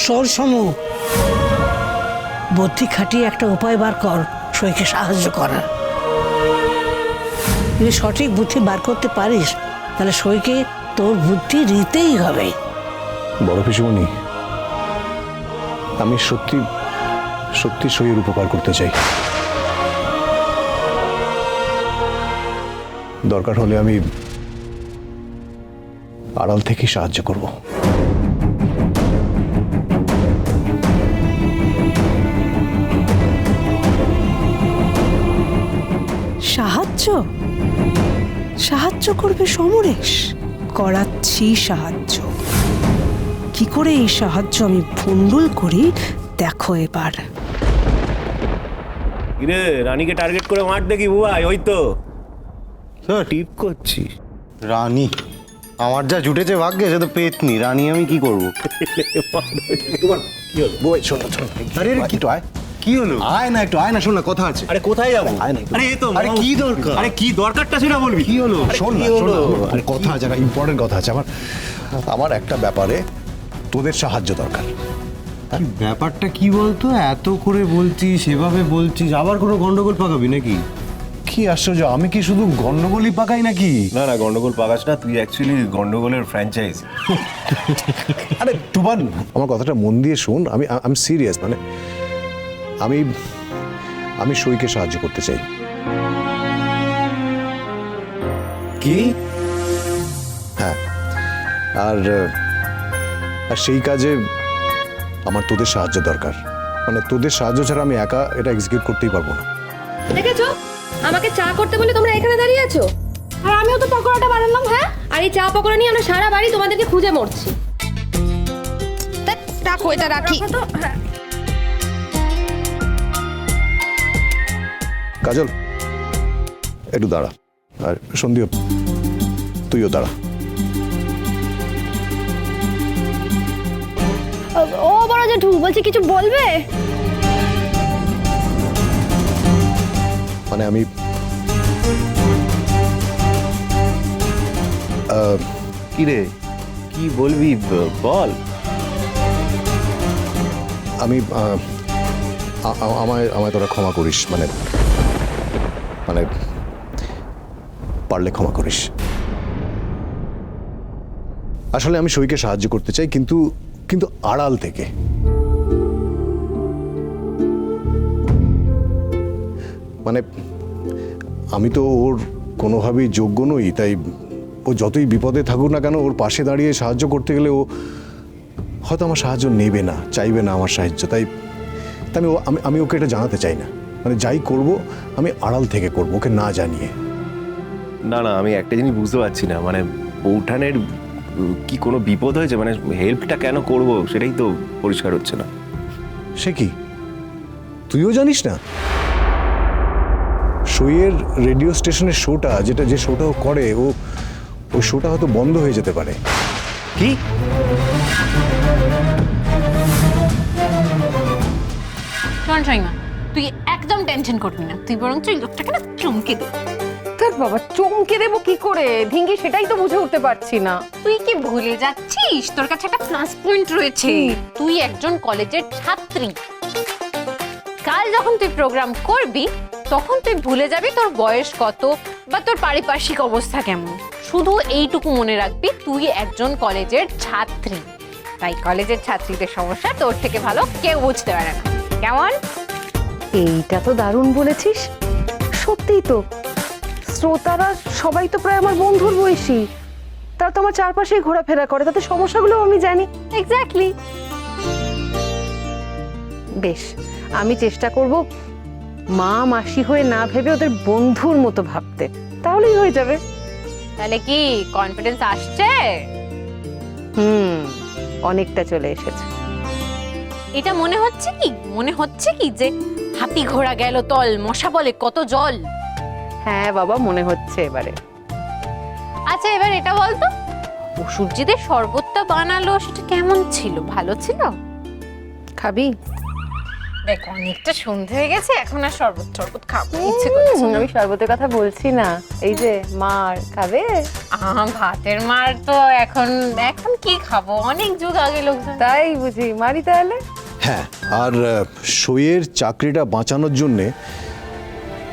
শোন সমু, বুদ্ধি খাটিয়ে একটা উপায় বার কর সইকে সাহায্য করার। যদি সঠিক বুদ্ধি বার করতে পারিস তাহলে সইকে তোর বুদ্ধি দিতেই হবে। বড় পিসিমণি, আমি সত্যি সত্যি সইয়ের উপকার করতে চাই। দরকার হলে আমি আড়াল থেকে সাহায্য করব। সাহায্য সাহায্য করবে সমরেশ? করাচ্ছি সাহায্য। কি করে এই সাহায্য আমি ভণ্ডুল করি দেখো এবার। কিরে রানীকে টার্গেট করে মার দেখি বুবাই, ওই তো টিপ করছি। রানী আমার যা জুটেছে ভাগ্যে, সে তো পেতনি। রানী আমি কি করবো? কি হলো বই? শোন শোন, আরে কি তো আয়, কি হলো? আয় না, একটু আয় না, শোন না, কথা আছে। আরে কোথায় যাবো? আয় না। আরে এই তো। আরে কি দরকার? আরে কি দরকারটা সেটা বলবি। কি হলো? শোন না, কি শোন না, হলো? আরে কথা আছে, একটা ইম্পর্টেন্ট কথা আছে। আমার একটা ব্যাপারে তোদের সাহায্য দরকার। ব্যাপারটা কি বলতো? এত করে বলছিস, সেভাবে বলছিস, আবার কোনো গন্ডগোল পাকাবি নাকি? কি আশ্চর্য, আমি কি শুধু গন্ডগোলই পাকাই নাকি? না না, গন্ডগোল পাকাস না, তুই অ্যাকচুয়ালি গন্ডগোলের ফ্র্যাঞ্চাইজ। আরে তুমান, আমার কথাটা মন দিয়ে শোন। আমি সিরিয়াস, মানে আমি সইকে সাহায্য করতে চাই। কি? হ্যাঁ, আর সেই কাজে আমার তোদের সাহায্য দরকার। মানে তোদের সাহায্য ছাড়া আমি একা এটা এক্সিকিউট করতেই পারবো না। দেখেছো আমাকে চা করতে বলে তোমরা এখানে দাঁড়িয়ে আছো, আর আমিও তো পকোড়াটা বানালাম। হ্যাঁ, আর এই চা পকোড়া নিয়ে আমরা সারা বাড়ি তোমাদেরকে খুঁজে মরছি। রাখো, এটা রাখি। কাজল একটু দাঁড়া, আর সন্দীপ তুইও দাঁড়া। ও বড় জেঠু বলছি, কিছু বলবে? মানে আমি কি রে, কি বলবি বল। আমি আমায় আমায় তোরা ক্ষমা করিস, মানে মানে পারলে ক্ষমা করিস। আসলে আমি সইকে সাহায্য করতে চাই, কিন্তু কিন্তু আড়াল থেকে। মানে আমি তো ওর কোনোভাবেই যোগ্য নই, তাই ও যতই বিপদে থাকুক না কেন, ওর পাশে দাঁড়িয়ে সাহায্য করতে গেলে ও হয়তো আমার সাহায্য নেবে না, চাইবে না আমার সাহায্য। তাই আমি ওকে এটা জানাতে চাই না। মানে যাই করব আমি আড়াল থেকে করব, ওকে না জানিয়ে। না না, আমি একটা জিনিস বুঝতে পারছি না, মানে বৌঠানের কি কোনো বিপদ হয়েছে? মানে হেল্পটা কেন করব সেটাই তো পরিষ্কার হচ্ছে না। সে কি, তুইও জানিস না? সইয়ের রেডিও স্টেশনের শোটা, যে শোটা ও করে, ওই শোটা হয়তো বন্ধ হয়ে যেতে পারে। কি? শোন শাইমা, তুই একদম টেনশন করবি না, তুই বরং তুই লোকটাকে না চমকে দে। তোর বাবা চমকে দেবো কি করে ঢিঙ্গি, সেটাই তো বুঝে উঠতে পারছি না। তুই কি ভুলে যাচ্ছিস তোর কাছে একটা প্লাস পয়েন্ট রয়েছে? তুই একজন কলেজের ছাত্রী। কাল যখন তুই প্রোগ্রাম করবি তখন তুই ভুলে যাবি তোর বয়স কত বা তোর পারিপার্শ্বিক অবস্থা কেমন। শুধু এইটুকু মনে রাখবি, তুই একজন কলেজের ছাত্রী। তাই কলেজের ছাত্রীদের সমস্যা তোর থেকে ভালো কেউ বুঝতে পারে না। কেমন? এইটা তো দারুণ বলেছিস। সত্যিই তো, শ্রোতারা সবাই তো প্রায় আমার বন্ধুর বয়সী। তারা তো আমার চারপাশেই ঘোরাফেরা করে, তাতে সমস্যাগুলো আমি জানি। এক্স্যাক্টলি। বেশ, আমি চেষ্টা করব মা মাসি হয়ে না ভেবে ওদের বন্ধুর মতো ভাবতে, তাহলেই হয়ে যাবে। তাহলে কি কনফিডেন্স আসছে? অনেকটা চলে এসেছে। এটা মনে হচ্ছে কি যে হাতি ঘোড়া গেল তল, মশা বলে কত জল। হ্যাঁ বাবা, মনে হচ্ছে এবারে। আচ্ছা এবার এটা বলতো, অসুরজিদের যে শরবতটা বানালো সেটা কেমন ছিল? ভালো ছিল? খাবি? দেখ অনেকটা সন্ধে হয়ে গেছে, এখন আর শরবত টরবত খাবো ইচ্ছে করছে না। আমি শরবতের কথা বলছি না, এই যে মার খাবে। ভাতের মার তো এখন এখন কি খাবো, অনেক যুগ আগে লোকজন। তাই বুঝি, মারি তাহলে। হ্যাঁ, আর সইয়ের চাকরিটা বাঁচানোর জন্যে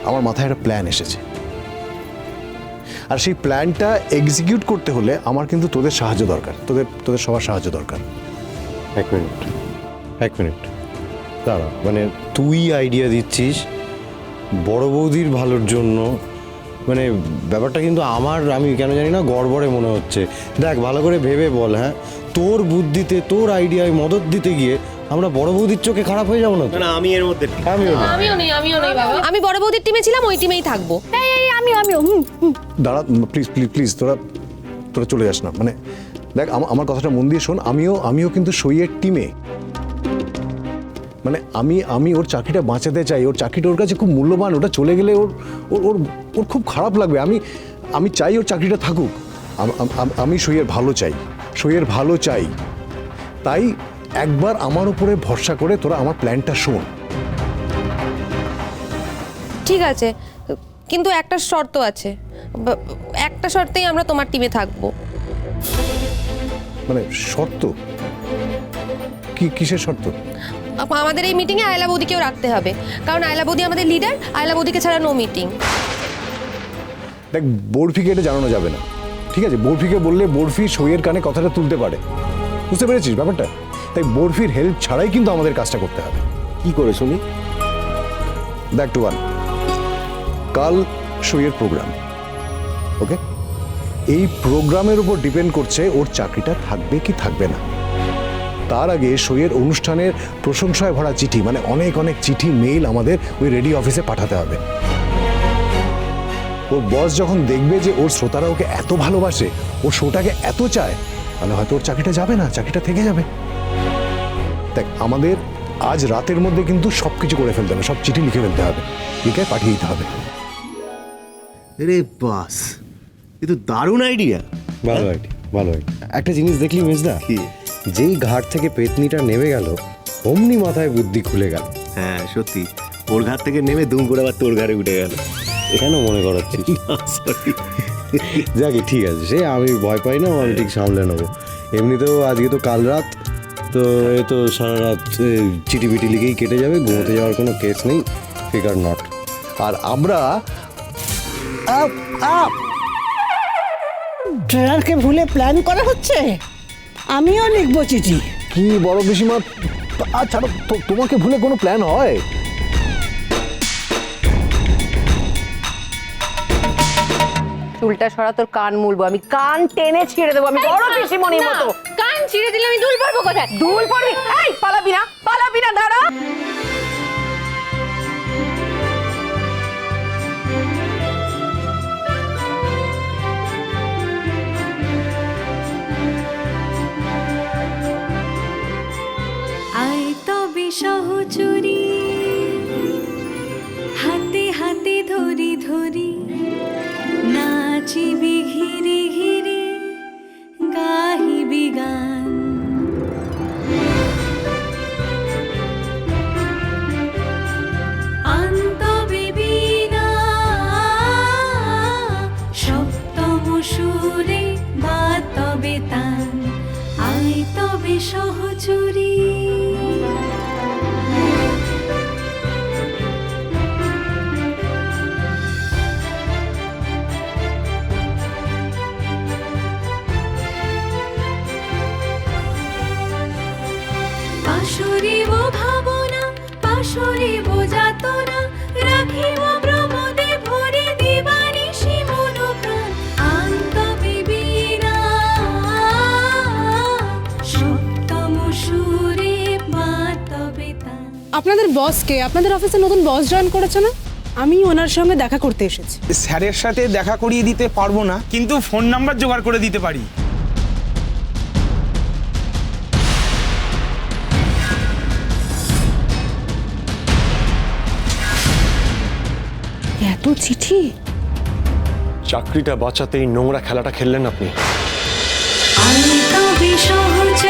আমার মাথায় একটা প্ল্যান এসেছে, আর সেই প্ল্যানটা এক্সিকিউট করতে হলে আমার কিন্তু তোদের সাহায্য দরকার, তোদের সবার সাহায্য দরকার। এক মিনিট দাঁড়া, মানে তুই আইডিয়া দিচ্ছিস বড় বৌদির ভালোর জন্য, মানে ব্যাপারটা কিন্তু আমি কেন জানি না গড়বড়ে মনে হচ্ছে। দেখ ভালো করে ভেবে বল, হ্যাঁ তোর বুদ্ধিতে তোর আইডিয়ায় মদত দিতে গিয়ে আমরা বড় বৌদির চোখে খারাপ হয়ে যাবো না তো? না আমি এর মধ্যে আমিও নেই বাবা, আমি বড় বৌদির টিমে ছিলাম, ওই টিমেই থাকবো। আমিও দাঁড়া, প্লিজ তোরা চলে যাস না। মানে দেখ আমার কথাটা মন দিয়ে শোন, আমিও কিন্তু সইয়ের টিমে। মানে আমি ওর চাকরিটা বাঁচাতে চাই, ওর চাকরিটা ওর কাছে খুব মূল্যবান, ওটা চলে গেলে ওর খুব খারাপ লাগবে। আমি চাই ওর চাকরিটা থাকুক, আমি সইয়ের ভালো চাই। তাই একবার আমার উপরে ভরসা করে তোরা আমার প্ল্যানটা শোন। ঠিক আছে, কিন্তু একটা শর্ত আছে, একটা শর্তেই আমরা তোমার টিমে থাকবো। মানে শর্ত? কিসের শর্ত? আমাদের এই মিটিংয়ে আয়লা বৌদিকেও রাখতে হবে, কারণ আয়লা বৌদি আমাদের লিডার, আয়লা বৌদিকে ছাড়া নো মিটিং। দেখ বরফিকে এটা জানানো যাবে না, ঠিক আছে? বরফিকে বললে বরফি সইয়ের কানে কথাটা তুলতে পারে, বুঝতে পেরেছিস ব্যাপারটা? তাই বরফির হেল্প ছাড়াই কিন্তু আমাদের কাজটা করতে হবে। কি করে শুনি? দেখ টুয়ান, কাল সইয়ের প্রোগ্রাম, ওকে? এই প্রোগ্রামের উপর ডিপেন্ড করছে ওর চাকরিটা থাকবে কি থাকবে না। তার আগে সইয়ের অনুষ্ঠানের প্রশংসায় ভরা চিঠি, মানে অনেক চিঠি মেইল আমাদের ওই রেডি অফিসে পাঠাতে হবে। ওর বস যখন দেখবে যে ওর শ্রোতারা ওকে এত ভালোবাসে, ওর শোটাকে এত চায়, তাহলে হয়তো ওর চাকরিটা যাবে না, চাকরিটা থেকে যাবে। দেখ আমাদের আজ রাতের মধ্যে কিন্তু সবকিছু করে ফেলতে হবে, সব চিঠি লিখে ফেলতে হবে, লিখে পাঠিয়ে দিতে হবে। আরে বাস, এ তো দারুণ আইডিয়া। ভালো আইডিয়া। একটা জিনিস দেখলি মেজদা, যেই ঘাট থেকে পেতনিটা নেমে গেল অমনি মাথায় বুদ্ধি খুলে গেল। হ্যাঁ সত্যি, ওর ঘাট থেকে নেমে দুম করে আবার তোর ঘাড়ে উঠে গেল। কেন মনে করাচ্ছিস? যাকে ঠিক আছে, সে আমি ভয় পাই না, আমি ঠিক সামলে নেবো। এমনিতেও আজকে তো কাল রাত, তো এ তো সারা রাত চিঠি পিটি লিখেই কেটে যাবে, ঘুমোতে যাওয়ার কোনো কেস নেই, ফিগার নট। আর আমরা ট্রেনারকে ভুলে প্ল্যান করা হচ্ছে। আমিও লিখবো চিঠি। কি বড় পিসিমা, আচ্ছা তোমাকে ভুলে কোনো প্ল্যান হয়? চুলটা সরা, তোর কান মুলবো আমি, কান টেনে ছিঁড়ে দেবো আমি, বড় পিসিমণির মতো। কান ছিঁড়ে দিলে আমি দুল পারবো কোথায়? দুল পড়বি? এই পালাবি না, দাঁড়া। আয় তবে সহচরী, হাতে হাতে ধরি ধরি, নাচিবি ঘিরে ঘিরে, গাহিবি গান। আন্তবে বীণা সপ্তম সুরে, বাতবে তান, আয় তবে সহচরী। পাশরিব ভাবনা, পাশরিব যাতনা, রাখিব প্রমোদে ভরি, দিবানিশি মনোপ্রাণ। আন্তবে বীণা সপ্তম সুরে, বাতবে তান। আপনাদের বসকে, আপনাদের অফিসে নতুন বস জয়েন করেছে না? আমি ওনার সঙ্গে দেখা করতে এসেছি। স্যারের সাথে দেখা করিয়ে দিতে পারবো না, কিন্তু ফোন নাম্বার জোগাড় করে দিতে পারি। এত চিঠি? চাকরিটা বাঁচাতে এই নোংরা খেলাটা খেললেন আপনি। আয় তবে সহচরী।